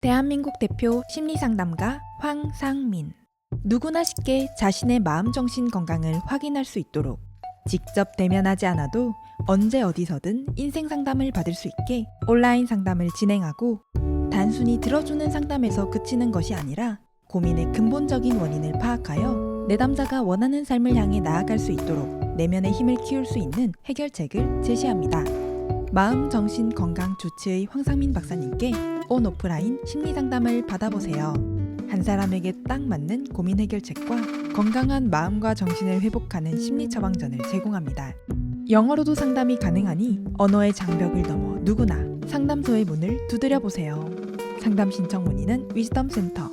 대한민국 대표 심리상담가 황상민. 누구나 쉽게 자신의 마음 정신 건강을 확인할 수 있도록 직접 대면하지 않아도 언제 어디서든 인생 상담을 받을 수 있게 온라인 상담을 진행하고, 단순히 들어주는 상담에서 그치는 것이 아니라 고민의 근본적인 원인을 파악하여 내담자가 원하는 삶을 향해 나아갈 수 있도록 내면의 힘을 키울 수 있는 해결책을 제시합니다. 마음 정신 건강 주치의 황상민 박사님께 온 오프라인 심리 상담을 받아보세요. 한 사람에게 딱 맞는 고민 해결책과 건강한 마음과 정신을 회복하는 심리 처방전을 제공합니다. 영어로도 상담이 가능하니 언어의 장벽을 넘어 누구나 상담소의 문을 두드려 보세요. 상담 신청 문의는 위즈덤 센터.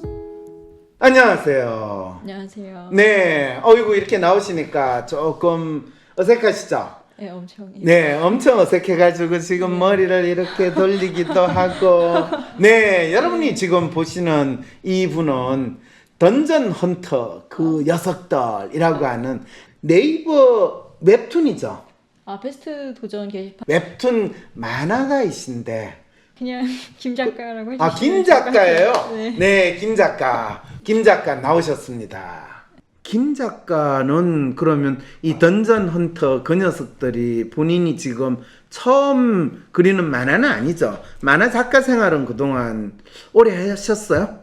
안녕하세요. 안녕하세요. 네, 어이구 이렇게 나오시니까 조금 어색하시죠? 네, 엄청. 네, 엄청 어색해가지고 지금 머리를 이렇게 돌리기도 하고. 네, 여러분이 지금 보시는 이분은 던전 헌터 그 녀석들이라고 하는 네이버 웹툰이죠. 아, 베스트 도전 게시판. 웹툰 만화가이신데. 그냥 김 작가라고 해주시면. 아, 김 작가예요? 네. 네, 김 작가. 김 작가 나오셨습니다. 김 작가는 그러면 이 던전 헌터 그 녀석들이 본인이 지금 처음 그리는 만화는 아니죠? 만화 작가 생활은 그동안 오래 하셨어요?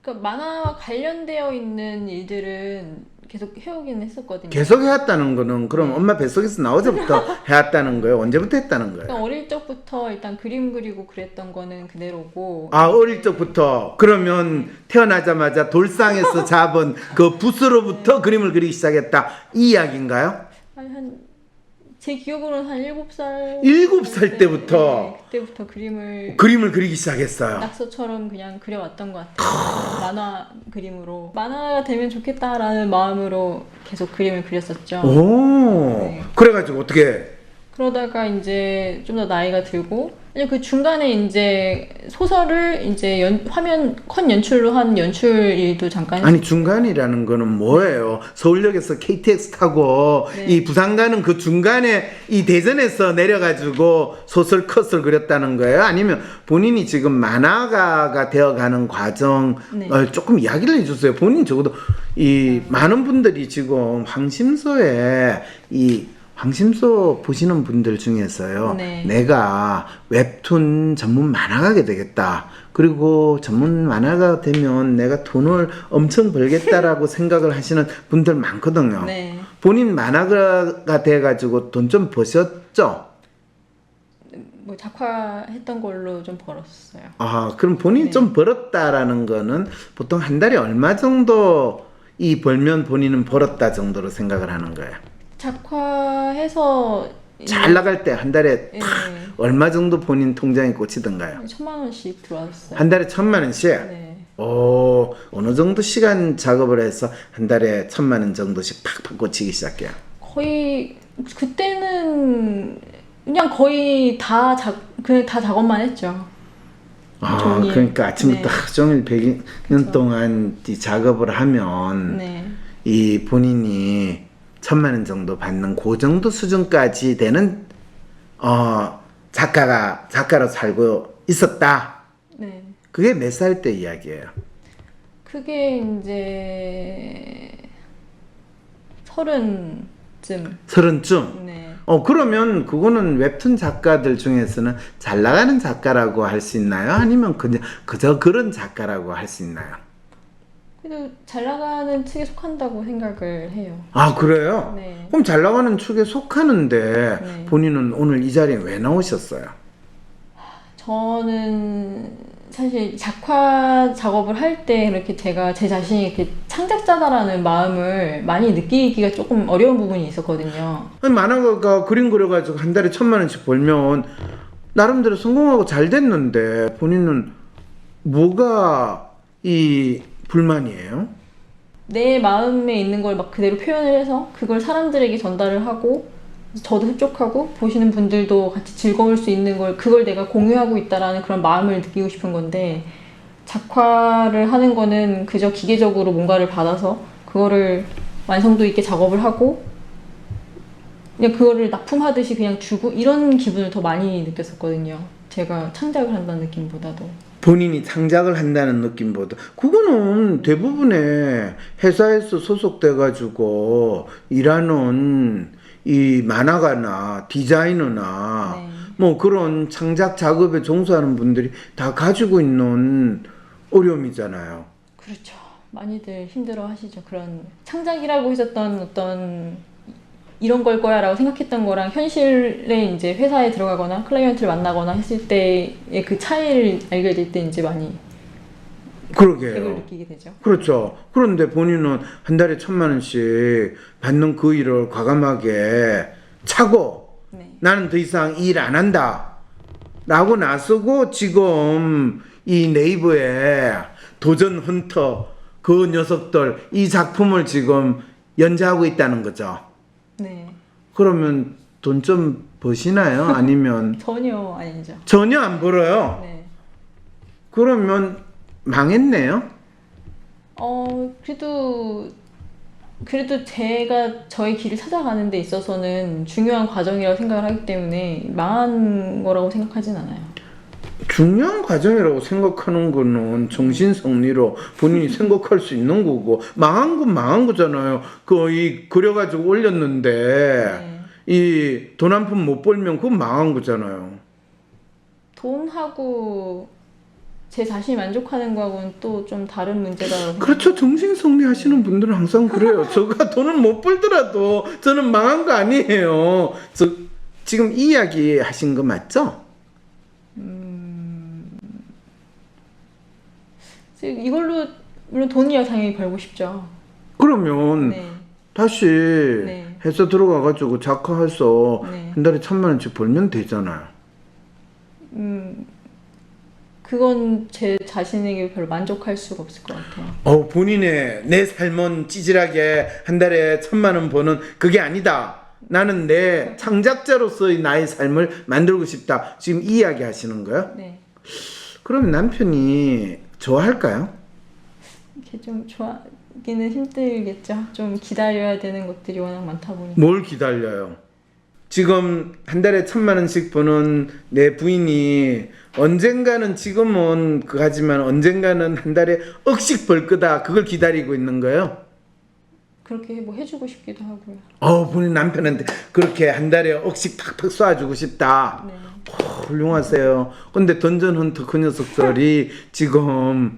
그러니까 만화와 관련되어 있는 일들은 계속 해오긴 했었거든요. 계속 해왔다는 거는 그럼 엄마 뱃속에서 나오자부터 해왔다는 거예요? 언제부터 했다는 거예요? 그러니까 어릴 적부터 일단 그림 그리고 그랬던 거는 그대로고. 아, 어릴 적부터. 그러면 태어나자마자 돌상에서 잡은 그 붓으로부터 그림을 그리기 시작했다, 이 이야기인가요? 제 기억으로는 한 7살. 7살 때부터? 네, 그때부터 그림을 그리기 시작했어요. 낙서처럼 그냥 그려왔던 것 같아요. 만화 그림으로. 만화가 되면 좋겠다라는 마음으로 계속 그림을 그렸었죠. 오, 네. 그래가지고 어떻게? 그러다가 이제 좀 더 나이가 들고, 이제 그 중간에 이제 소설을 이제 화면 컷 연출로 한 연출 일도 잠깐. 아니, 중간이라는 거는 뭐예요? 서울역에서 KTX 타고 네. 이 부산 가는 그 중간에 이 대전에서 내려가지고 소설 컷을 그렸다는 거예요? 아니면 본인이 지금 만화가가 되어가는 과정, 네. 조금 이야기를 해주세요. 본인 적어도 이 많은 분들이 지금 황심소 보시는 분들 중에서요, 네. 내가 웹툰 전문 만화가게 되겠다, 그리고 전문 만화가 되면 내가 돈을 엄청 벌겠다라고 생각을 하시는 분들 많거든요. 네. 본인 만화가가 돼가지고 돈 좀 버셨죠? 뭐 작화했던 걸로 좀 벌었어요. 아, 그럼 본인이 네. 좀 벌었다라는 거는 보통 한 달에 얼마 정도 이 벌면 본인은 벌었다 정도로 생각을 하는 거예요? 작화해서 잘 나갈 때 한 달에 예, 얼마 정도 본인 통장에 꽂히던가요? 1,000,000원씩 들어왔어요. 한 달에 1,000,000원씩? 네. 오, 어느 정도 시간 작업을 해서 한 달에 1,000,000원 정도씩 팍팍 꽂히기 시작해요? 거의 그때는 그냥 거의 다 작업만 했죠. 아, 종일. 그러니까 아침부터 네. 하루 종일 100년 그쵸. 동안 이 작업을 하면 네. 이 본인이 1,000,000원 정도 받는 그 정도 수준까지 되는 작가로 살고 있었다. 네. 그게 몇 살 때 이야기예요? 그게 이제 30쯤. 30쯤? 네. 그러면 그거는 웹툰 작가들 중에서는 잘 나가는 작가라고 할 수 있나요? 아니면 그저 그런 작가라고 할 수 있나요? 그래도 잘 나가는 측에 속한다고 생각을 해요. 아, 그래요? 네. 그럼 잘 나가는 축에 속하는데 네. 본인은 오늘 이 자리에 왜 나오셨어요? 저는 사실 작화 작업을 할 때 이렇게 제가 제 자신이 이렇게 창작자다라는 마음을 많이 느끼기가 조금 어려운 부분이 있었거든요. 아니, 만화가가 그림 그려가지고 한 달에 1,000,000원씩 벌면 나름대로 성공하고 잘 됐는데 본인은 뭐가 이 불만이에요? 내 마음에 있는 걸 막 그대로 표현을 해서 그걸 사람들에게 전달을 하고 저도 흡족하고 보시는 분들도 같이 즐거울 수 있는 걸, 그걸 내가 공유하고 있다라는 그런 마음을 느끼고 싶은 건데, 작화를 하는 거는 그저 기계적으로 뭔가를 받아서 그거를 완성도 있게 작업을 하고 그냥 그거를 납품하듯이 그냥 주고, 이런 기분을 더 많이 느꼈었거든요. 제가 창작을 한다는 느낌보다도. 본인이 창작을 한다는 느낌보다 그거는 대부분의 회사에서 소속돼 가지고 일하는 이 만화가나 디자이너나 네. 뭐 그런 창작 작업에 종사하는 분들이 다 가지고 있는 어려움이잖아요. 그렇죠. 많이들 힘들어 하시죠. 그런 창작이라고 했었던 어떤 이런 걸 거야라고 생각했던 거랑 현실에 이제 회사에 들어가거나 클라이언트를 만나거나 했을 때의 그 차이를 알게 될 때 이제 많이 벽을 그러게요. 느끼게 되죠. 그렇죠. 그런데 본인은 한 달에 1,000만 원씩 받는 그 일을 과감하게 차고 네. 나는 더 이상 일 안 한다 라고 나서고 지금 이 네이버에 도전 헌터 그 녀석들 이 작품을 지금 연재하고 있다는 거죠. 네. 그러면 돈 좀 버시나요? 아니면 전혀 아니죠. 전혀 안 벌어요? 네. 그러면 망했네요? 그래도 제가 저의 길을 찾아가는 데 있어서는 중요한 과정이라고 생각을 하기 때문에 망한 거라고 생각하진 않아요. 중요한 과정이라고 생각하는 거는 정신성리로 본인이 생각할 수 있는 거고 망한 건 망한 거잖아요. 거의 그려가지고 올렸는데 이 돈 한 푼 못 벌면 그건 망한 거잖아요. 돈하고 제 자신이 만족하는 거하고는 또 좀 다른 문제다. 그렇죠. 정신성리 하시는 분들은 항상 그래요. 저가 돈을 못 벌더라도 저는 망한 거 아니에요. 지금 이 이야기 하신 거 맞죠? 이걸로 물론 돈이야 당연히 벌고 싶죠. 그러면 네. 다시 네. 회사 들어가가지고 작가해서 네. 한 달에 1,000만 원씩 벌면 되잖아요. 그건 제 자신에게 별로 만족할 수가 없을 것 같아요. 본인의 내 삶은 찌질하게 한 달에 1,000만 원 버는 그게 아니다. 나는 내 창작자로서의 나의 삶을 만들고 싶다. 지금 이 이야기 하시는 거예요? 네. 그럼 남편이 좋아할까요? 이렇게 좀 좋아하기는 힘들겠죠. 좀 기다려야 되는 것들이 워낙 많다 보니까. 뭘 기다려요? 지금 한 달에 1,000만 원씩 버는 내 부인이 언젠가는 지금은 하지만 언젠가는 한 달에 억씩 벌 거다. 그걸 기다리고 있는 거예요? 그렇게 뭐 해주고 싶기도 하고요. 본인 남편한테 그렇게 한 달에 억씩 탁탁 쏴주고 싶다. 네. 훌륭하세요. 근데 던전 헌터 그 녀석들이 지금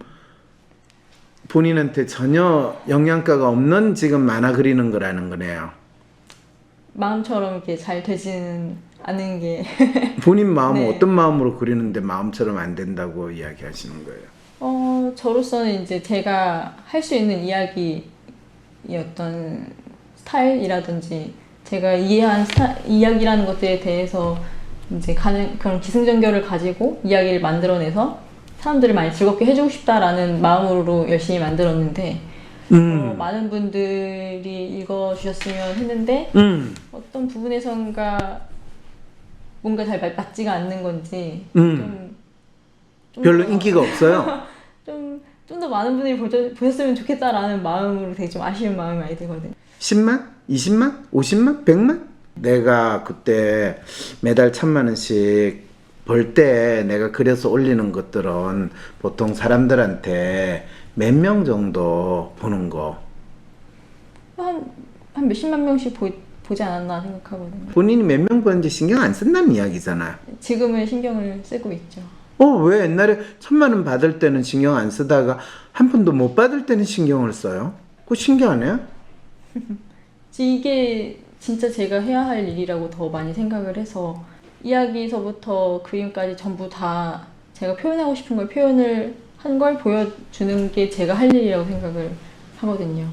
본인한테 전혀 영양가가 없는 지금 만화 그리는 거라는 거네요. 마음처럼 이렇게 잘 되지는 않은 게 본인 마음은 네. 어떤 마음으로 그리는데 마음처럼 안 된다고 이야기하시는 거예요? 저로서는 이제 제가 할 수 있는 이야기의 어떤 스타일이라든지 제가 이해한 이야기라는 것들에 대해서 이제 그런 기승전결을 가지고 이야기를 만들어내서 사람들을 많이 즐겁게 해주고 싶다라는 마음으로 열심히 만들었는데 많은 분들이 읽어주셨으면 했는데 어떤 부분에선가 뭔가 잘 맞지가 않는 건지 좀 별로 더- 인기가 없어요? 좀 더 많은 분들이 보셨으면 좋겠다라는 마음으로 되게 좀 아쉬운 마음이 많이 들거든요. 10만? 20만? 50만? 100만? 내가 그때 매달 1,000만 원씩 벌 때 내가 그려서 올리는 것들은 보통 사람들한테 몇 명 정도 보는 거? 한 몇십만 명씩 보지 않았나 생각하거든요. 본인이 몇 명 보는지 신경 안 쓴다는 이야기잖아요. 지금은 신경을 쓰고 있죠. 왜 옛날에 1,000만 원 받을 때는 신경 안 쓰다가 한 푼도 못 받을 때는 신경을 써요? 그거 신기하네. 이게 진짜 제가 해야 할 일이라고 더 많이 생각을 해서 이야기서부터 그림까지 전부 다 제가 표현하고 싶은 걸 표현을 한 걸 보여주는 게 제가 할 일이라고 생각을 하거든요.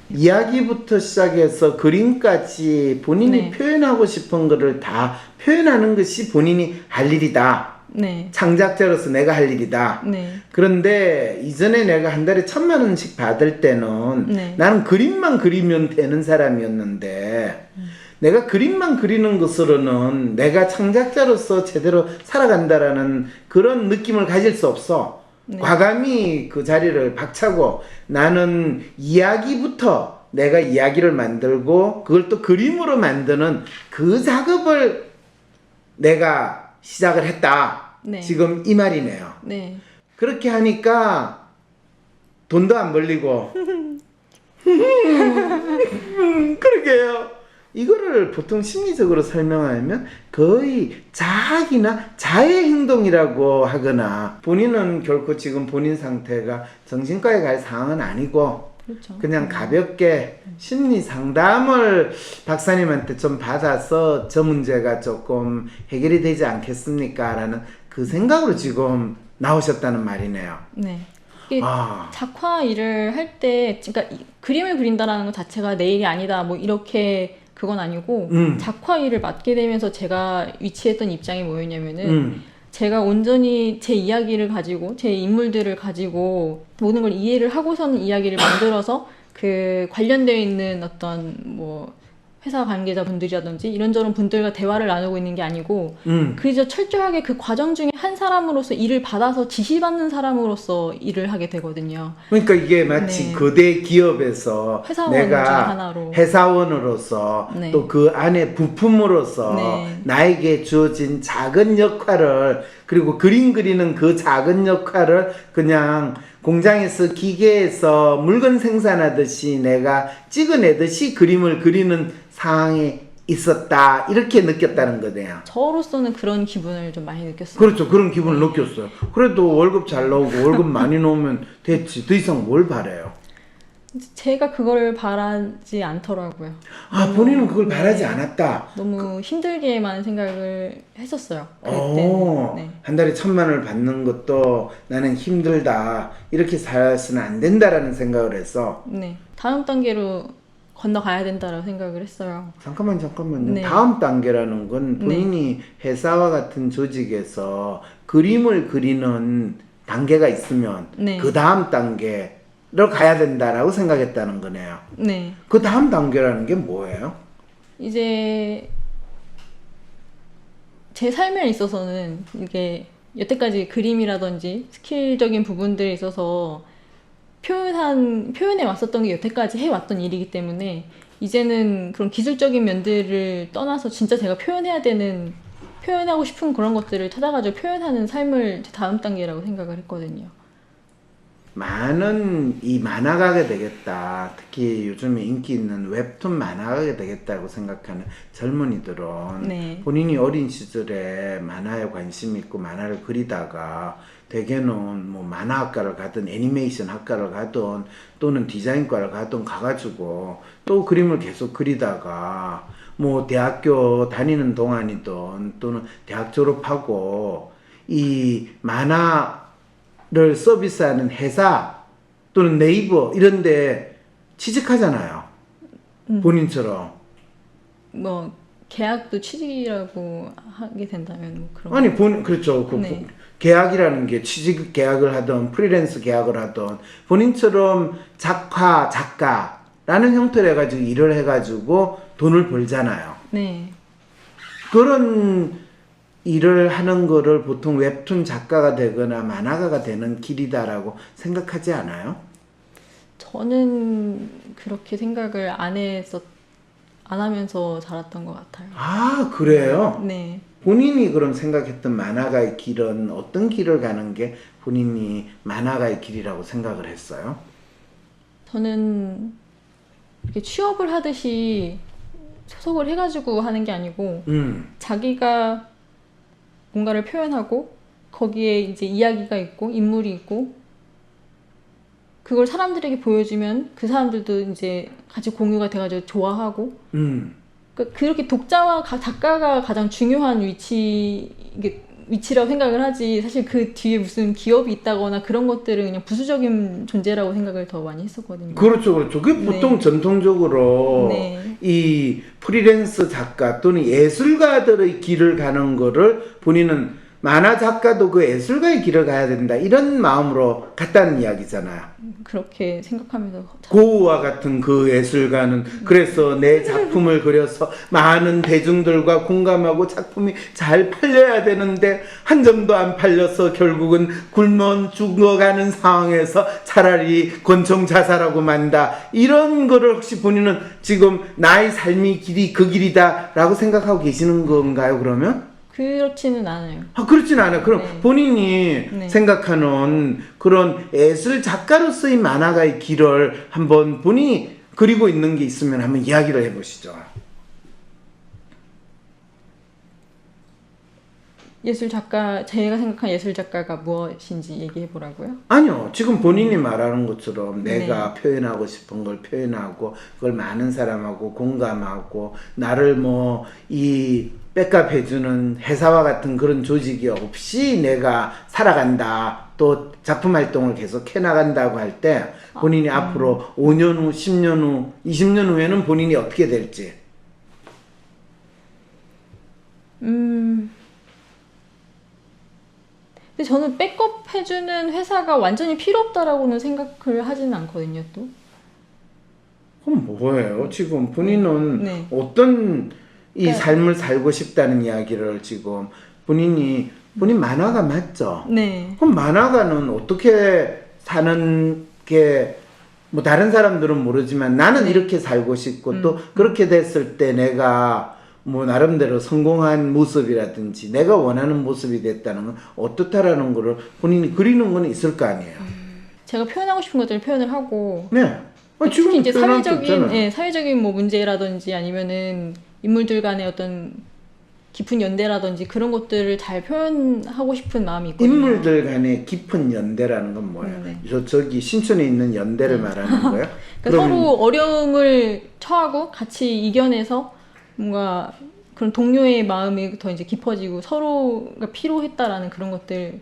이야기부터 시작해서 그림까지 본인이 네. 표현하고 싶은 거를 다 표현하는 것이 본인이 할 일이다. 네. 창작자로서 내가 할 일이다. 네. 그런데 이전에 내가 한 달에 1,000만 원씩 받을 때는 네. 나는 그림만 그리면 되는 사람이었는데 내가 그림만 그리는 것으로는 내가 창작자로서 제대로 살아간다라는 그런 느낌을 가질 수 없어. 네. 과감히 그 자리를 박차고 나는 이야기부터 내가 이야기를 만들고 그걸 또 그림으로 만드는 그 작업을 내가 시작을 했다. 네. 지금 이 말이네요. 네. 그렇게 하니까 돈도 안 벌리고 그러게요. 이거를 보통 심리적으로 설명하면 거의 자학이나 자해 행동이라고 하거나 본인은 결코 지금 본인 상태가 정신과에 갈 상황은 아니고 그렇죠. 그냥 가볍게 심리 상담을 박사님한테 좀 받아서 저 문제가 조금 해결이 되지 않겠습니까? 라는 그 생각으로 지금 나오셨다는 말이네요. 네. 이게 아, 작화 일을 할 때, 그러니까 그림을 그린다라는 것 자체가 내 일이 아니다, 뭐 이렇게 그건 아니고 작화 일을 맡게 되면서 제가 위치했던 입장이 뭐였냐면은 제가 온전히 제 이야기를 가지고 제 인물들을 가지고 모든 걸 이해를 하고서는 이야기를 만들어서 그 관련되어 있는 어떤 뭐 회사 관계자분들이라든지 이런저런 분들과 대화를 나누고 있는 게 아니고 그저 철저하게 그 과정 중에 한 사람으로서 일을 받아서 지시받는 사람으로서 일을 하게 되거든요. 그러니까 이게 마치 네. 거대 기업에서 회사원 중 내가 하나로. 회사원으로서 네. 또 그 안에 부품으로서 네. 나에게 주어진 작은 역할을 그리고 그림 그리는 그 작은 역할을 그냥 공장에서 기계에서 물건 생산하듯이 내가 찍어내듯이 그림을 그리는 상황에 있었다 이렇게 느꼈다는 거네요. 저로서는 그런 기분을 좀 많이 느꼈어요. 그렇죠. 그런 기분을 느꼈어요. 그래도 월급 잘 나오고 월급 많이 나오면 됐지. 더 이상 뭘 바래요? 제가 그걸 바라지 않더라고요. 아, 본인은 그걸 바라지 않았다. 너무 힘들게만 생각을 했었어요. 그때는. 네. 한 달에 1,000만 원을 받는 것도 나는 힘들다. 이렇게 살아서는 안 된다라는 생각을 해서. 네. 다음 단계로 건너가야 된다라고 생각을 했어요. 잠깐만요. 네. 다음 단계라는 건 본인이 회사와 같은 조직에서 그림을 그리는 단계가 있으면 네. 그 다음 단계로 가야 된다라고 생각했다는 거네요. 네. 그 다음 단계라는 게 뭐예요? 이제 제 삶에 있어서는 이게 여태까지 그림이라든지 스킬적인 부분들에 있어서 표현해 왔었던 게 여태까지 해왔던 일이기 때문에 이제는 그런 기술적인 면들을 떠나서 진짜 제가 표현하고 싶은 그런 것들을 찾아가지고 표현하는 삶을 제 다음 단계라고 생각을 했거든요. 많은 이 만화가가 되겠다. 특히 요즘에 인기 있는 웹툰 만화가가 되겠다고 생각하는 젊은이들은 네. 본인이 어린 시절에 만화에 관심 있고 만화를 그리다가 대개는 뭐 만화학과를 가든 애니메이션 학과를 가든 또는 디자인과를 가든 가가지고 또 그림을 계속 그리다가 뭐 대학교 다니는 동안이든 또는 대학 졸업하고 이 만화를 서비스하는 회사 또는 네이버 이런데 취직하잖아요. 본인처럼. 뭐 계약도 취직이라고 하게 된다면 뭐 그런. 아니 그렇죠. 네. 계약이라는 게 취직 계약을 하든 프리랜서 계약을 하든 본인처럼 작가라는 형태로 해가지고 일을 해가지고 돈을 벌잖아요. 네. 그런 일을 하는 거를 보통 웹툰 작가가 되거나 만화가가 되는 길이다라고 생각하지 않아요? 저는 그렇게 생각을 안 하면서 자랐던 것 같아요. 아, 그래요? 네. 본인이 그럼 생각했던 만화가의 길은 어떤 길을 가는 게 본인이 만화가의 길이라고 생각을 했어요? 저는 이렇게 취업을 하듯이 소속을 해가지고 하는 게 아니고 자기가 뭔가를 표현하고 거기에 이제 이야기가 있고 인물이 있고 그걸 사람들에게 보여주면 그 사람들도 이제 같이 공유가 돼가지고 좋아하고 그러니까 그렇게 독자와 작가가 가장 중요한 위치라고 생각을 하지 사실 그 뒤에 무슨 기업이 있다거나 그런 것들은 그냥 부수적인 존재라고 생각을 더 많이 했었거든요. 그렇죠. 그게 보통 네. 전통적으로 네. 이 프리랜서 작가 또는 예술가들의 길을 가는 거를 본인은 만화 작가도 그 예술가의 길을 가야 된다 이런 마음으로 갔다는 이야기잖아요. 그렇게 생각하면서 고우와 같은 그 예술가는 그래서 내 작품을 그려서 많은 대중들과 공감하고 작품이 잘 팔려야 되는데 한 점도 안 팔려서 결국은 굶어 죽어가는 상황에서 차라리 권총 자살하고 만다 이런 거를 혹시 본인은 지금 나의 삶의 길이 그 길이다 라고 생각하고 계시는 건가요 그러면? 그렇지는 않아요. 아, 그렇진 않아요. 그럼 네. 본인이 네. 생각하는 그런 예술 작가로서의 만화가의 길을 한번 본인이 그리고 있는 게 있으면 한번 이야기를 해보시죠. 예술 작가, 제가 생각한 예술 작가가 무엇인지 얘기해 보라고요? 아니요. 지금 본인이 말하는 것처럼 네. 내가 표현하고 싶은 걸 표현하고 그걸 많은 사람하고 공감하고 나를 뭐 이 백업 해주는 회사와 같은 그런 조직이 없이 내가 살아간다. 또 작품 활동을 계속 해나간다고 할 때 본인이 앞으로 5년 후, 10년 후, 20년 후에는 본인이 어떻게 될지. 근데 저는 백업 해주는 회사가 완전히 필요 없다라고는 생각을 하지는 않거든요, 또. 그럼 뭐예요? 지금 본인은 네. 어떤 이 그러니까- 삶을 살고 싶다는 이야기를 지금 본인 만화가 맞죠? 네. 그럼 만화가는 어떻게 사는 게 뭐 다른 사람들은 모르지만 나는 네. 이렇게 살고 싶고 또 그렇게 됐을 때 내가 뭐 나름대로 성공한 모습이라든지 내가 원하는 모습이 됐다는 건 어떻다라는 거를 본인이 그리는 건 있을 거 아니에요. 제가 표현하고 싶은 것들을 표현을 하고, 네. 아, 지금 특히 이제 표현할 수 사회적인, 있잖아요. 예, 사회적인 뭐 문제라든지 아니면은 인물들 간의 어떤 깊은 연대라든지 그런 것들을 잘 표현하고 싶은 마음이 있거든요. 인물들 간의 깊은 연대라는 건 뭐예요? 네. 저기 신촌에 있는 연대를 말하는 거예요? 그러니까 서로 어려움을 처하고 같이 이겨내서 뭔가 그런 동료의 마음이 더 이제 깊어지고 서로가 필요했다라는 그런 것들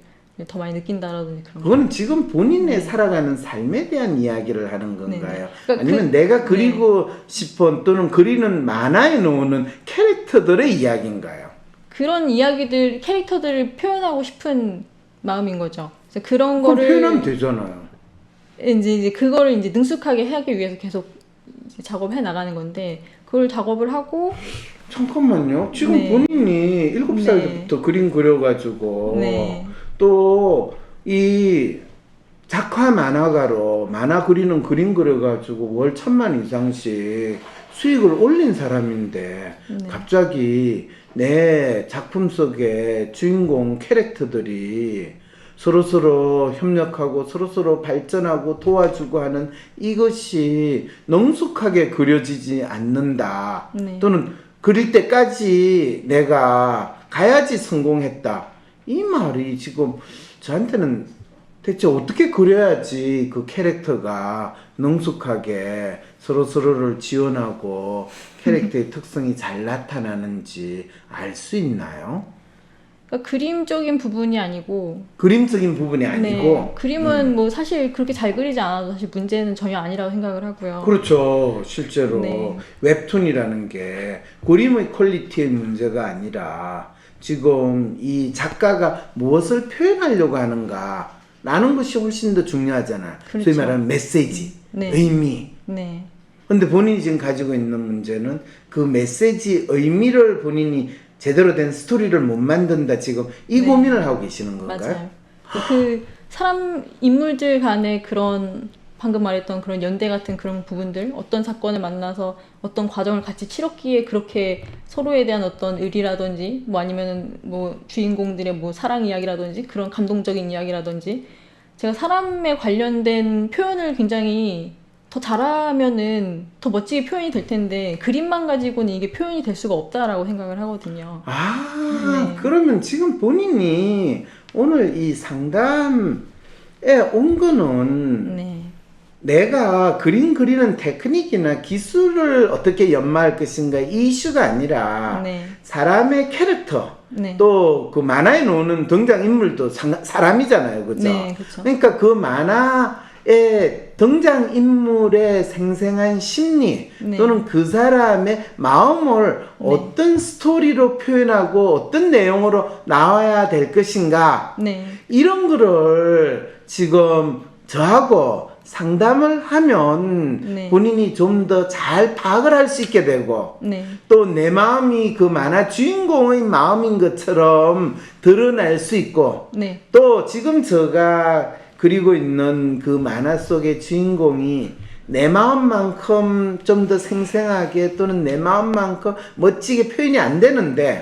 더 많이 느낀다라든지 그런 거. 그거는 지금 본인의 살아가는 삶에 대한 이야기를 하는 건가요? 그러니까 아니면 내가 그리고 싶은 또는 그리는 만화에 나오는 캐릭터들의 이야기인가요? 그런 이야기들, 캐릭터들을 표현하고 싶은 마음인 거죠. 그래서 그런 그럼 거를 표현하면 되잖아요. 이제 그거를 이제 능숙하게 하기 위해서 계속 이제 작업해 나가는 건데 그걸 작업을 하고 잠깐만요. 지금 네. 본인이 7살 네. 때부터 그림 그려가지고 네. 또 이 작화 만화가로 만화 그리는 그림 그려가지고 월 1,000만 이상씩 수익을 올린 사람인데 네. 갑자기 내 작품 속의 주인공 캐릭터들이 서로서로 협력하고 서로서로 발전하고 도와주고 하는 이것이 능숙하게 그려지지 않는다. 네. 또는 그릴 때까지 내가 가야지 성공했다. 이 말이 지금 저한테는 대체 어떻게 그려야지 그 캐릭터가 능숙하게 서로서로를 지원하고 캐릭터의 특성이 잘 나타나는지 알 수 있나요? 그러니까 그림적인 부분이 아니고 그림적인 부분이 아니고 네, 그림은 뭐 사실 그렇게 잘 그리지 않아도 사실 문제는 전혀 아니라고 생각을 하고요. 그렇죠. 실제로 네. 웹툰이라는 게 그림의 퀄리티의 문제가 아니라 지금 이 작가가 무엇을 표현하려고 하는가 라는 것이 훨씬 더 중요하잖아. 그렇죠. 소위 말하는 메시지, 네. 의미. 네. 근데 본인이 지금 가지고 있는 문제는 그 메시지, 의미를 본인이 제대로 된 스토리를 못 만든다. 지금 이 네. 고민을 하고 계시는 건가요? 맞아요. 그 사람 인물들 간의 그런 방금 말했던 그런 연대 같은 그런 부분들, 어떤 사건을 만나서 어떤 과정을 같이 치렀기에 그렇게 서로에 대한 어떤 의리라든지 뭐 아니면은 뭐 주인공들의 뭐 사랑 이야기라든지 그런 감동적인 이야기라든지 제가 사람에 관련된 표현을 굉장히 더 잘하면은 더 멋지게 표현이 될 텐데 그림만 가지고는 이게 표현이 될 수가 없다라고 생각을 하거든요. 아, 네. 그러면 지금 본인이 오늘 이 상담에 온 거는 네. 내가 그림 그리는 테크닉이나 기술을 어떻게 연마할 것인가 이 이슈가 아니라 네. 사람의 캐릭터 네. 또 그 만화에 나오는 등장인물도 사람이잖아요. 그죠? 네, 그렇죠. 그러니까 그 만화의 등장인물의 생생한 심리 네. 또는 그 사람의 마음을 어떤 스토리로 표현하고 어떤 내용으로 나와야 될 것인가 네. 이런 거를 지금 저하고 상담을 하면 네. 본인이 좀 더 잘 파악을 할 수 있게 되고 네. 또 내 마음이 그 만화 주인공의 마음인 것처럼 드러날 수 있고 네. 또 지금 제가 그리고 있는 그 만화 속의 주인공이 내 마음만큼 좀 더 생생하게 또는 내 마음만큼 멋지게 표현이 안 되는데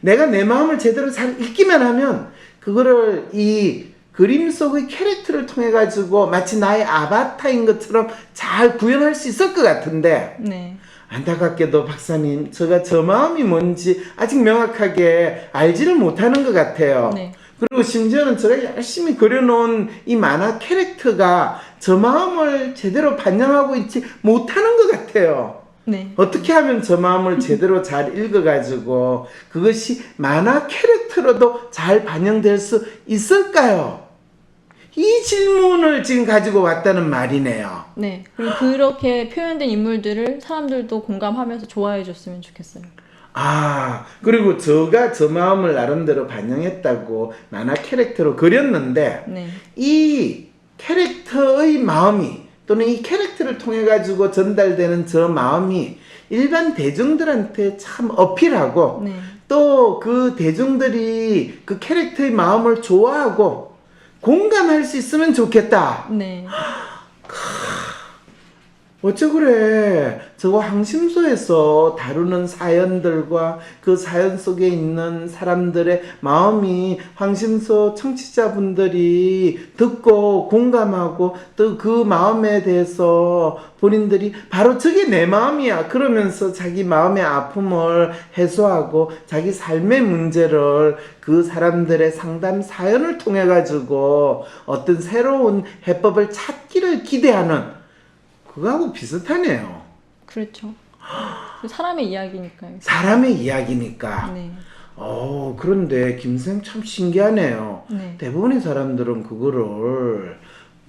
내가 내 마음을 제대로 잘 읽기만 하면 그거를 이 그림 속의 캐릭터를 통해 가지고 마치 나의 아바타인 것처럼 잘 구현할 수 있을 것 같은데 네. 안타깝게도 박사님 제가 저 마음이 뭔지 아직 명확하게 알지를 못하는 것 같아요. 네. 그리고 심지어는 제가 열심히 그려놓은 이 만화 캐릭터가 저 마음을 제대로 반영하고 있지 못하는 것 같아요. 네. 어떻게 하면 저 마음을 제대로 잘 읽어가지고 그것이 만화 캐릭터로도 잘 반영될 수 있을까요? 이 질문을 지금 가지고 왔다는 말이네요. 네. 그리고 그렇게 표현된 인물들을 사람들도 공감하면서 좋아해 줬으면 좋겠어요. 아, 그리고 제가 저 마음을 나름대로 반영했다고 만화 캐릭터로 그렸는데 네. 이 캐릭터의 마음이 또는 이 캐릭터를 통해 가지고 전달되는 저 마음이 일반 대중들한테 참 어필하고 네. 또 그 대중들이 그 캐릭터의 마음을 좋아하고 공감할 수 있으면 좋겠다. 네. 어째 그래? 저거 항심소에서 다루는 사연들과 그 사연 속에 있는 사람들의 마음이 항심소 청취자분들이 듣고 공감하고 또 그 마음에 대해서 본인들이 바로 저게 내 마음이야 그러면서 자기 마음의 아픔을 해소하고 자기 삶의 문제를 그 사람들의 상담 사연을 통해 가지고 어떤 새로운 해법을 찾기를 기대하는 그거하고 비슷하네요. 그렇죠. 사람의 이야기니까요. 사람의 이야기니까. 네. 그런데 김쌤 참 신기하네요. 네. 대부분의 사람들은 그거를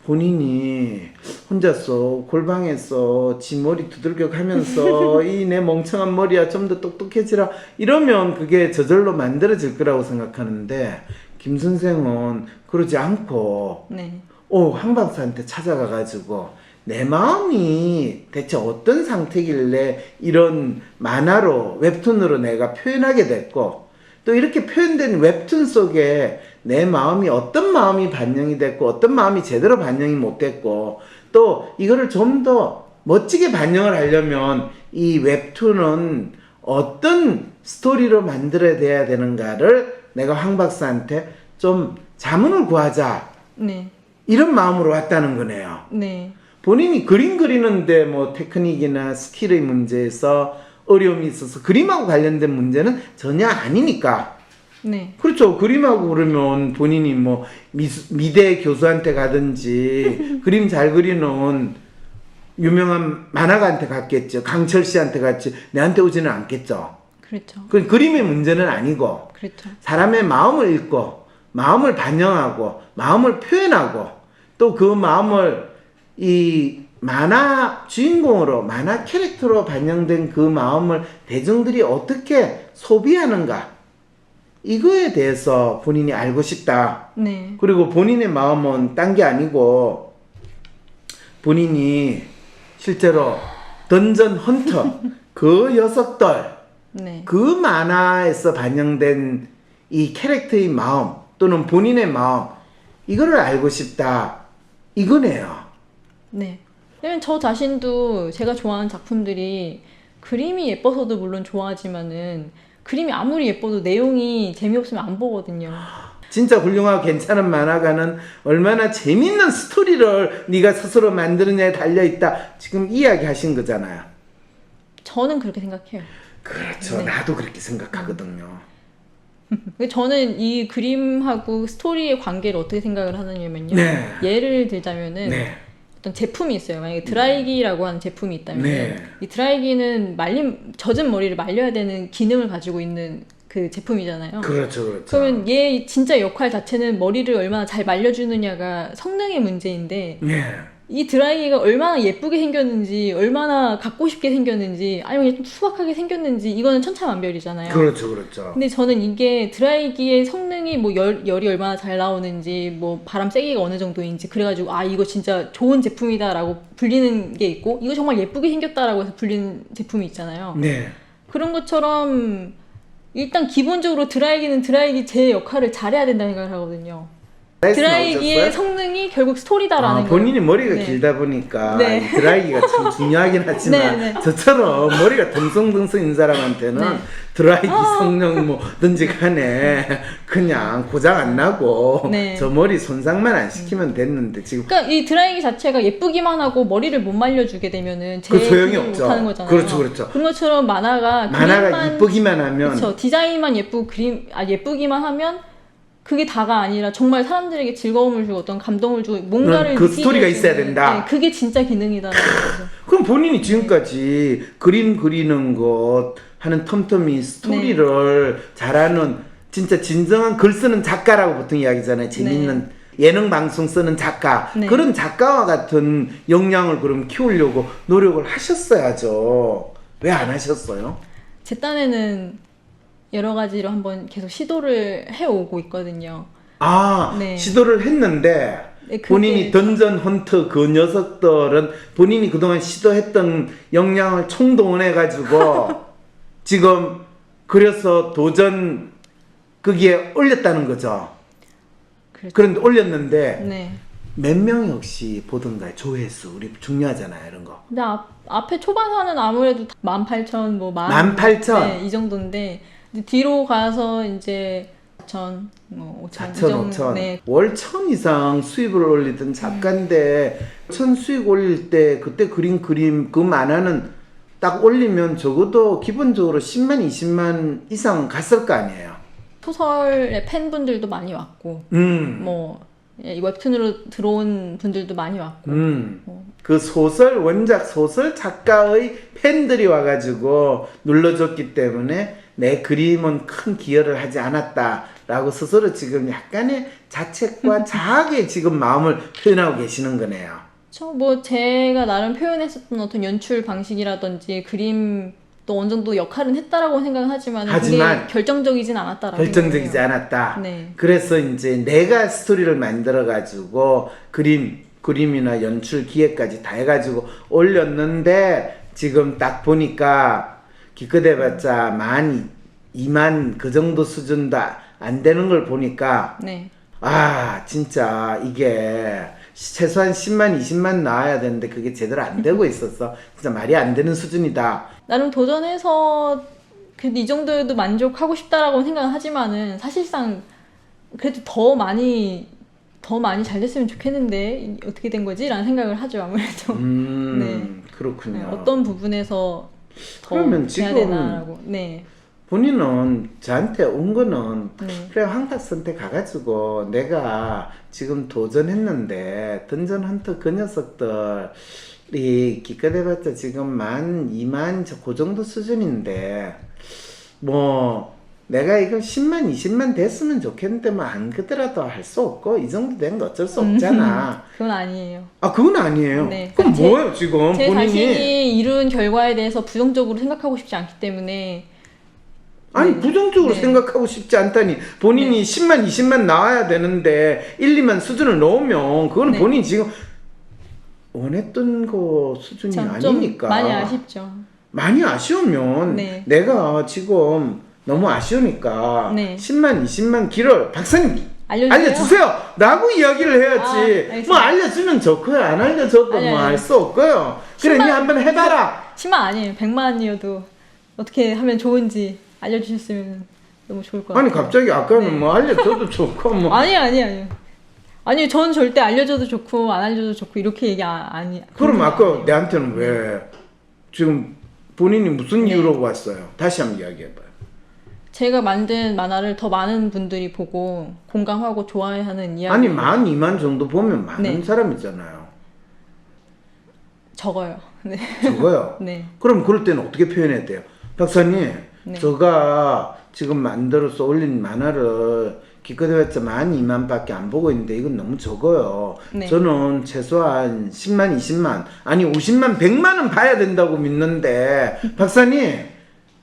본인이 혼자서 골방에서 지 머리 두들겨 가면서 이 내 멍청한 머리야 좀 더 똑똑해지라 이러면 그게 저절로 만들어질 거라고 생각하는데 김 선생은 그러지 않고 네. 황 박사한테 찾아가 가지고 내 마음이 대체 어떤 상태길래 이런 만화로 웹툰으로 내가 표현하게 됐고 또 이렇게 표현된 웹툰 속에 내 마음이 어떤 마음이 반영이 됐고 어떤 마음이 제대로 반영이 못 됐고 또 이거를 좀 더 멋지게 반영을 하려면 이 웹툰은 어떤 스토리로 만들어야 돼야 되는가를 내가 황 박사한테 좀 자문을 구하자 네. 이런 마음으로 왔다는 거네요. 네. 본인이 그림 그리는데 뭐 테크닉이나 스킬의 문제에서 어려움이 있어서 그림하고 관련된 문제는 전혀 아니니까. 네. 그렇죠. 그림하고 그러면 본인이 뭐 미대 교수한테 가든지 그림 잘 그리는 유명한 만화가한테 갔겠죠. 강철 씨한테 갔지. 내한테 오지는 않겠죠. 그렇죠. 그건 그림의 문제는 아니고 그렇죠. 사람의 마음을 읽고 마음을 반영하고 마음을 표현하고 또 그 마음을 이 만화 주인공으로 만화 캐릭터로 반영된 그 마음을 대중들이 어떻게 소비하는가 이거에 대해서 본인이 알고 싶다. 네. 그리고 본인의 마음은 딴 게 아니고 본인이 실제로 던전 헌터 그 녀석들 네. 그 만화에서 반영된 이 캐릭터의 마음 또는 본인의 마음 이거를 알고 싶다 이거네요. 네. 왜냐면 저 자신도 제가 좋아하는 작품들이 그림이 예뻐서도 물론 좋아하지만은 그림이 아무리 예뻐도 내용이 재미없으면 안 보거든요. 진짜 훌륭하고 괜찮은 만화가는 얼마나 재밌는 스토리를 네가 스스로 만드느냐에 달려있다. 지금 이야기 하신 거잖아요. 저는 그렇게 생각해요. 그렇죠. 네. 나도 그렇게 생각하거든요. 저는 이 그림하고 스토리의 관계를 어떻게 생각을 하느냐면요. 네. 예를 들자면은 네. 어떤 제품이 있어요. 만약에 드라이기라고 하는 제품이 있다면 네. 이 드라이기는 젖은 머리를 말려야 되는 기능을 가지고 있는 그 제품이잖아요. 그렇죠. 그렇죠. 그러면 얘 진짜 역할 자체는 머리를 얼마나 잘 말려주느냐가 성능의 문제인데 네. 이 드라이기가 얼마나 예쁘게 생겼는지 얼마나 갖고 싶게 생겼는지 아니면 좀 수박하게 생겼는지 이거는 천차만별이잖아요. 그렇죠. 그렇죠. 근데 저는 이게 드라이기의 성능이 뭐 열이 얼마나 잘 나오는지 뭐 바람 세기가 어느 정도인지 그래가지고 아 이거 진짜 좋은 제품이다라고 불리는 게 있고 이거 정말 예쁘게 생겼다라고 해서 불리는 제품이 있잖아요. 네. 그런 것처럼 일단 기본적으로 드라이기는 드라이기 제 역할을 잘해야 된다는 생각을 하거든요. 드라이기의 성능이 결국 스토리다라는 거. 본인이 머리가 네. 길다 보니까 네. 이 드라이기가 참 중요하긴 하지만 네, 네. 저처럼 머리가 덩성덩성인 사람한테는 네. 드라이기 성능 뭐든지 간에 그냥 고장 안 나고 네. 저 머리 손상만 안 시키면 됐는데 지금 그러니까 이 드라이기 자체가 예쁘기만 하고 머리를 못 말려주게 되면은 그 소용이 제일 없죠. 못하는 거잖아요. 그렇죠, 그렇죠. 그런 것처럼 만화가 그림만, 이쁘기만 하면 그렇죠. 디자인만 예쁘기만 하면 그게 다가 아니라 정말 사람들에게 즐거움을 주고 어떤 감동을 주고 뭔가를 그 느끼게 스토리가 해주는, 있어야 된다. 네, 그게 진짜 기능이다라는 거죠. 그럼 본인이 지금까지 그림 그리는 것 하는 틈틈이 스토리를 잘하는 진짜 진정한 글 쓰는 작가라고 보통 이야기잖아요. 재밌는 예능 방송 쓰는 작가. 네. 그런 작가와 같은 역량을 그럼 키우려고 노력을 하셨어야죠. 왜 안 하셨어요? 제 딴에는 여러 가지로 한번 계속 시도를 해오고 있거든요. 네. 시도를 했는데 네, 그게- 본인이 던전 헌터 그 녀석들은 본인이 그동안 시도했던 역량을 총동원해가지고 지금 그래서 도전 거기에 올렸다는 거죠. 그렇죠. 그런데 올렸는데 네. 몇 명이 혹시 보던가요? 조회수 우리 중요하잖아요 이런 거. 근데 앞에 초반사는 아무래도 18,000 뭐 18,000? 네, 이 정도인데 근데 뒤로 가서 이제 4,000 뭐 5,000 4천, 5천. 네. 월 1,000 이상 수입을 올리던 작가인데 1,000 수익 올릴 때 그때 그린 그림 그 만화는 딱 올리면 적어도 기본적으로 10만, 20만 이상 갔을 거 아니에요. 소설의 팬분들도 많이 왔고 뭐 이 웹툰으로 들어온 분들도 많이 왔고 그 소설 원작 소설 작가의 팬들이 와가지고 눌러줬기 때문에 내 그림은 큰 기여를 하지 않았다라고 스스로 지금 약간의 자책과 자학의 지금 마음을 표현하고 계시는 거네요. 뭐 제가 나름 표현했었던 어떤 연출 방식이라든지 그림도 어느 정도 역할은 했다라고 생각은 하지만 그게 결정적이진 않았다라고 결정적이지 생각해요. 않았다. 네. 그래서 이제 내가 스토리를 만들어 가지고 그림이나 연출 기획까지 다 해가지고 올렸는데 지금 딱 보니까 기껏 해봤자 2만 그 정도 수준도 안 되는 걸 보니까 네. 진짜 이게 최소한 10만 20만 나와야 되는데 그게 제대로 안 되고 있었어. 진짜 말이 안 되는 수준이다. 나름 도전해서 그래도 이 정도여도 만족하고 싶다라고 생각은 하지만은 사실상 그래도 더 많이 잘 됐으면 좋겠는데 어떻게 된 거지? 라는 생각을 하죠 아무래도. 네. 그렇군요. 네, 어떤 부분에서 더 그러면 해야 지금 되나라고. 네. 본인은 저한테 온 거는 네. 그래 황탁선택 가가지고 내가 지금 도전했는데 던전 헌터 그 녀석들이 기껏 해봤자 지금 1만 2만 그 정도 수준인데 뭐 내가 이거 10만 20만 됐으면 좋겠는데 뭐 안 그더라도 할 수 없고 이 정도 된 거 어쩔 수 없잖아. 그건 아니에요. 그건 아니에요. 네. 그럼 제- 뭐예요 지금 제 본인이? 자신이 이룬 결과에 대해서 부정적으로 생각하고 싶지 않기 때문에 아니 네. 부정적으로 네. 생각하고 싶지 않다니 본인이 10만 20만 나와야 되는데 1, 2만 수준을 넣으면 그거는 네. 본인이 지금 원했던 거 수준이 좀 아니니까 많이 아쉽죠. 많이 아쉬우면 네. 내가 지금 너무 아쉬우니까 네. 10만 20만 길을 박사님 알려주세요. 알려주세요 라고 이야기를 해야지 알겠습니다. 뭐 알려주면 좋고요 안 알려줘도 아니, 뭐 아니. 알 수 없고요 그래 10만 니 한번 해봐라 10만 아니에요. 100만이어도 어떻게 하면 좋은지 알려주셨으면 너무 좋을 것 같아요. 아니 갑자기 아까는 네. 뭐 알려줘도 좋고 뭐 아니요. 아니 전 절대 알려줘도 좋고 안 알려줘도 좋고 이렇게 얘기 아니. 그럼 그런 거 아까 아니에요. 내한테는 왜 지금 본인이 무슨 네. 이유로 왔어요? 다시 한번 이야기해봐요. 제가 만든 만화를 더 많은 분들이 보고 공감하고 좋아하는 이야기. 아니 1만 2만 정도 보면 많은 네. 사람이잖아요. 적어요. 네. 저거요. 네. 그럼 그럴 때는 어떻게 표현해야 돼요? 박사님, 네. 제가 지금 만들어서 올린 만화를 기껏 해봤자 1만 2만밖에 안 보고 있는데 이건 너무 적어요. 네. 저는 최소한 10만 20만 아니 50만 100만은 봐야 된다고 믿는데 박사님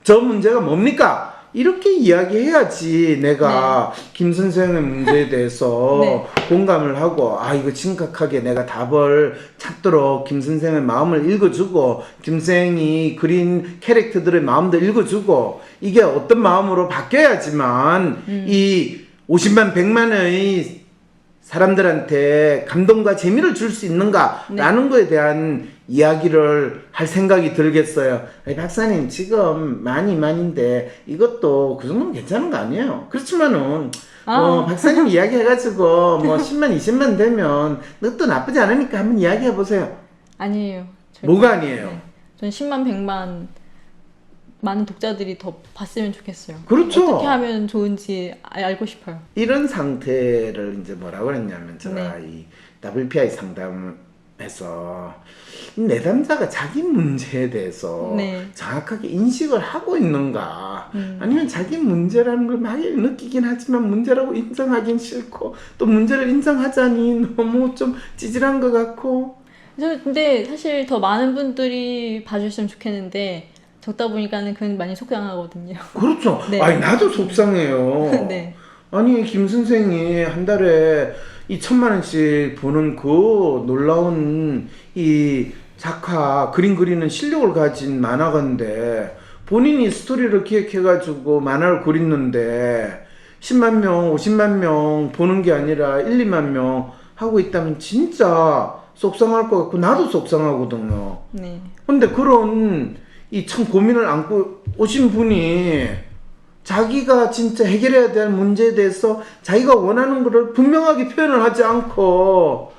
저 문제가 뭡니까? 이렇게 이야기해야지 내가 김 선생의 문제에 대해서 네. 공감을 하고 이거 심각하게 내가 답을 찾도록 김 선생의 마음을 읽어주고 김 선생이 그린 캐릭터들의 마음도 읽어주고 이게 어떤 마음으로 바뀌어야지만 이 50만 100만의 사람들한테 감동과 재미를 줄 수 있는가라는 거에 대한 이야기를 할 생각이 들겠어요. 아니, 박사님 지금 많이인데 이것도 그 정도면 괜찮은 거 아니에요? 그렇지만은 박사님 이야기 해가지고 뭐 10만 20만 되면 그것도 나쁘지 않으니까 한번 이야기해 보세요. 아니에요. 뭐가 아니에요? 네. 전 10만 100만 많은 독자들이 더 봤으면 좋겠어요. 그렇죠. 어떻게 하면 좋은지 알고 싶어요. 이런 상태를 이제 뭐라고 그랬냐면 제가 이 WPI 상담에서 내담자가 자기 문제에 대해서 정확하게 인식을 하고 있는가 아니면 자기 문제라는 걸 막 느끼긴 하지만 문제라고 인정하긴 싫고 또 문제를 인정하자니 너무 좀 찌질한 것 같고 근데 사실 더 많은 분들이 봐주셨으면 좋겠는데 적다 보니까는 그건 많이 속상하거든요. 그렇죠. 네. 아니 나도 속상해요. 네. 아니 김 선생이 한 달에 2천만 원씩 버는 그 놀라운 이 작가 그림 그리는 실력을 가진 만화가인데 본인이 스토리를 기획해가지고 만화를 그리는데 10만 명, 50만 명 보는 게 아니라 1, 2만 명 하고 있다면 진짜 속상할 것 같고 나도 속상하거든요. 네. 근데 그런 이 참 고민을 안고 오신 분이 자기가 진짜 해결해야 될 문제에 대해서 자기가 원하는 거를 분명하게 표현을 하지 않고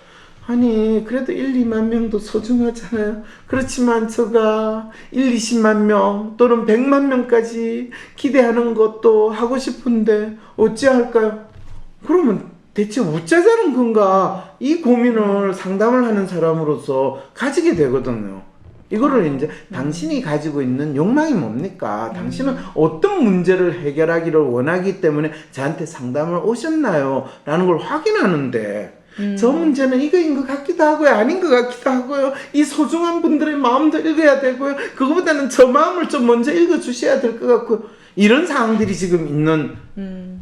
아니 그래도 1, 2만 명도 소중하잖아요. 그렇지만 제가 1, 20만 명 또는 100만 명까지 기대하는 것도 하고 싶은데 어찌할까요? 그러면 대체 어쩌자는 건가 이 고민을 상담을 하는 사람으로서 가지게 되거든요. 이거를 이제 당신이 가지고 있는 욕망이 뭡니까? 당신은 어떤 문제를 해결하기를 원하기 때문에 저한테 상담을 오셨나요? 라는 걸 확인하는데 저 문제는 이거인 것 같기도 하고요. 아닌 것 같기도 하고요. 이 소중한 분들의 마음도 읽어야 되고요. 그거보다는 저 마음을 좀 먼저 읽어주셔야 될 것 같고요. 이런 상황들이 지금 있는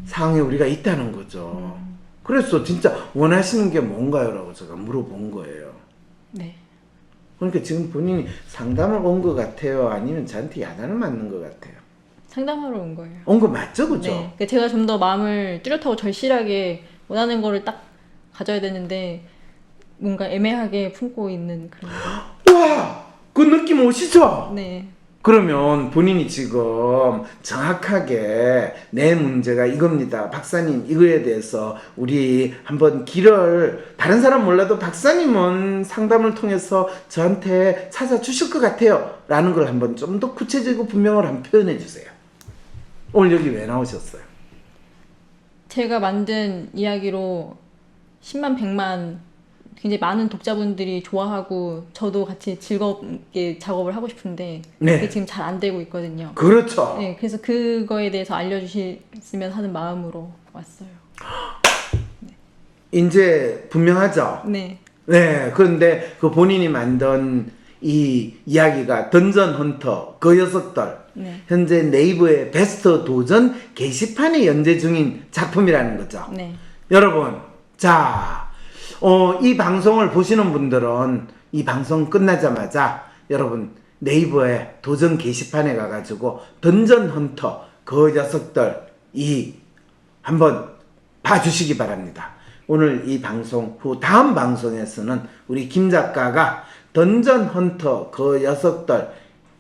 상황에 우리가 있다는 거죠. 그래서 진짜 원하시는 게 뭔가요? 라고 제가 물어본 거예요. 네. 그러니까 지금 본인이 상담을 온 것 같아요? 아니면 저한테 야단을 맞는 것 같아요? 상담하러 온 거예요. 온 거 맞죠? 그죠? 네. 그러니까 제가 좀 더 마음을 뚜렷하고 절실하게 원하는 거를 딱 가져야 되는데 뭔가 애매하게 품고 있는 그런 거. 와! 그 느낌 오시죠? 네. 그러면 본인이 지금 정확하게 내 문제가 이겁니다. 박사님 이거에 대해서 우리 한번 길을 다른 사람 몰라도 박사님은 상담을 통해서 저한테 찾아주실 것 같아요. 라는 걸 한번 좀 더 구체적이고 분명을 한번 표현해 주세요. 오늘 여기 왜 나오셨어요? 제가 만든 이야기로 10만 100만 굉장히 많은 독자분들이 좋아하고 저도 같이 즐겁게 작업을 하고 싶은데 그게 지금 잘 안 되고 있거든요. 그렇죠. 네, 그래서 그거에 대해서 알려주시면 하는 마음으로 왔어요. 이제 분명하죠? 네. 네, 그런데 그 본인이 만든 이 이야기가 던전 헌터 그 녀석들 현재 네이버의 베스트 도전 게시판에 연재 중인 작품이라는 거죠. 네. 여러분, 자, 이 방송을 보시는 분들은 이 방송 끝나자마자 여러분 네이버에 도전 게시판에 가가지고 던전 헌터 그 녀석들 이 한번 봐주시기 바랍니다. 오늘 이 방송 후 다음 방송에서는 우리 김 작가가 던전 헌터 그 녀석들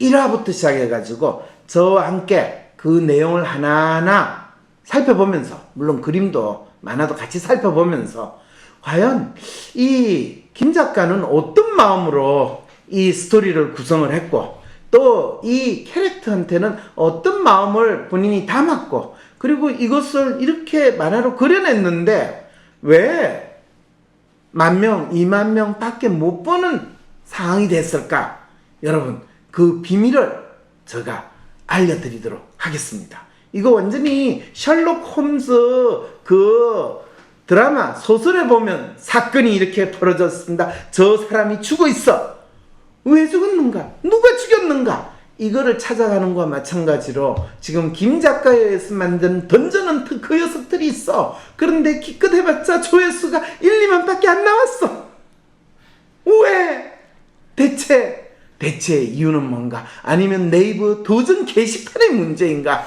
1화부터 시작해가지고 저와 함께 그 내용을 하나하나 살펴보면서 물론 그림도 만화도 같이 살펴보면서 과연 이 김 작가는 어떤 마음으로 이 스토리를 구성을 했고 또 이 캐릭터한테는 어떤 마음을 본인이 담았고 그리고 이것을 이렇게 만화로 그려냈는데 왜 10,000명, 20,000명 밖에 못 보는 상황이 됐을까? 여러분 그 비밀을 제가 알려드리도록 하겠습니다. 이거 완전히 셜록 홈즈 그 드라마 소설에 보면 사건이 이렇게 벌어졌습니다. 저 사람이 죽어 있어. 왜 죽었는가? 누가 죽였는가? 이거를 찾아가는 것과 마찬가지로 지금 김 작가에 의해서 만든 던전은 그 녀석들이 있어. 그런데 기껏 해봤자 조회수가 1, 2만 밖에 안 나왔어. 왜? 대체 이유는 뭔가? 아니면 네이버 도전 게시판의 문제인가?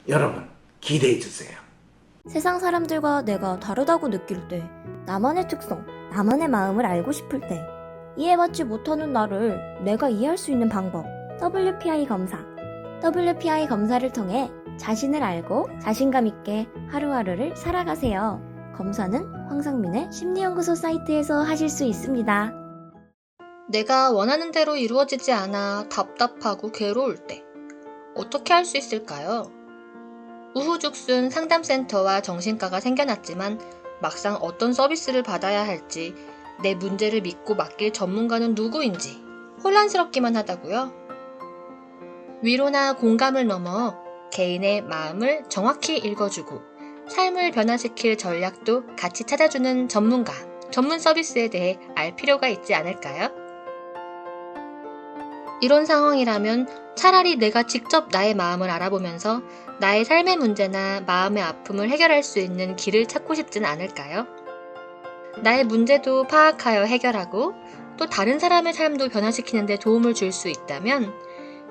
여러분 기대해 주세요. 세상 사람들과 내가 다르다고 느낄 때, 나만의 특성, 나만의 마음을 알고 싶을 때, 이해받지 못하는 나를 내가 이해할 수 있는 방법, WPI 검사. WPI 검사를 통해 자신을 알고 자신감 있게 하루하루를 살아가세요. 검사는 황상민의 심리연구소 사이트에서 하실 수 있습니다. 내가 원하는 대로 이루어지지 않아 답답하고 괴로울 때 어떻게 할 수 있을까요? 우후죽순 상담센터와 정신과가 생겨났지만 막상 어떤 서비스를 받아야 할지, 내 문제를 믿고 맡길 전문가는 누구인지 혼란스럽기만 하다고요? 위로나 공감을 넘어 개인의 마음을 정확히 읽어주고 삶을 변화시킬 전략도 같이 찾아주는 전문가, 전문 서비스에 대해 알 필요가 있지 않을까요? 이런 상황이라면 차라리 내가 직접 나의 마음을 알아보면서 나의 삶의 문제나 마음의 아픔을 해결할 수 있는 길을 찾고 싶진 않을까요? 나의 문제도 파악하여 해결하고 또 다른 사람의 삶도 변화시키는 데 도움을 줄 수 있다면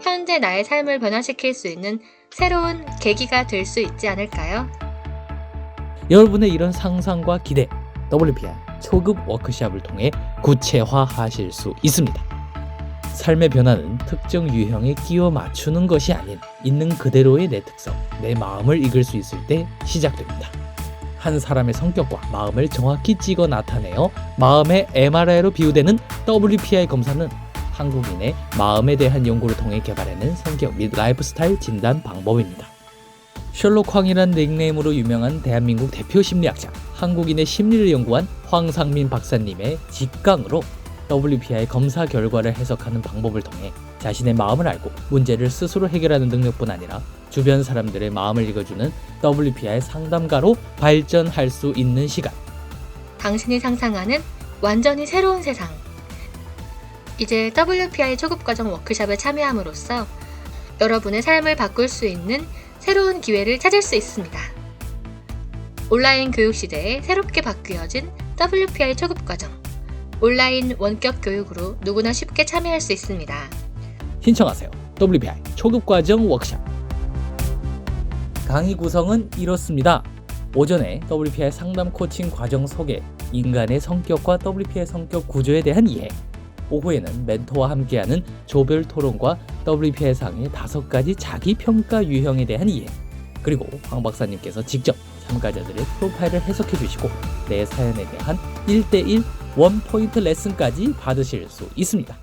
현재 나의 삶을 변화시킬 수 있는 새로운 계기가 될 수 있지 않을까요? 여러분의 이런 상상과 기대, WPI 초급 워크숍을 통해 구체화하실 수 있습니다. 삶의 변화는 특정 유형에 끼워 맞추는 것이 아닌 있는 그대로의 내 특성, 내 마음을 읽을 수 있을 때 시작됩니다. 한 사람의 성격과 마음을 정확히 찍어 나타내어 마음의 MRI로 비유되는 WPI 검사는 한국인의 마음에 대한 연구를 통해 개발해낸 성격 및 라이프 스타일 진단 방법입니다. 셜록 황이란 닉네임으로 유명한 대한민국 대표 심리학자, 한국인의 심리를 연구한 황상민 박사님의 직강으로 WPI 검사 결과를 해석하는 방법을 통해 자신의 마음을 알고 문제를 스스로 해결하는 능력뿐 아니라 주변 사람들의 마음을 읽어주는 WPI 상담가로 발전할 수 있는 시간. 당신이 상상하는 완전히 새로운 세상. 이제 WPI 초급과정 워크숍에 참여함으로써 여러분의 삶을 바꿀 수 있는 새로운 기회를 찾을 수 있습니다. 온라인 교육 시대에 새롭게 바뀌어진 WPI 초급과정. 온라인 원격 교육으로 누구나 쉽게 참여할 수 있습니다. 신청하세요. WPI 초급과정 워크숍. 강의 구성은 이렇습니다. 오전에 WPI 상담 코칭 과정 소개, 인간의 성격과 WPI 성격 구조에 대한 이해. 오후에는 멘토와 함께하는 조별 토론과 WPI 상의 5가지 자기평가 유형에 대한 이해. 그리고 황 박사님께서 직접 참가자들의 프로파일을 해석해 주시고 내 사연에 대한 1:1 원포인트 레슨까지 받으실 수 있습니다.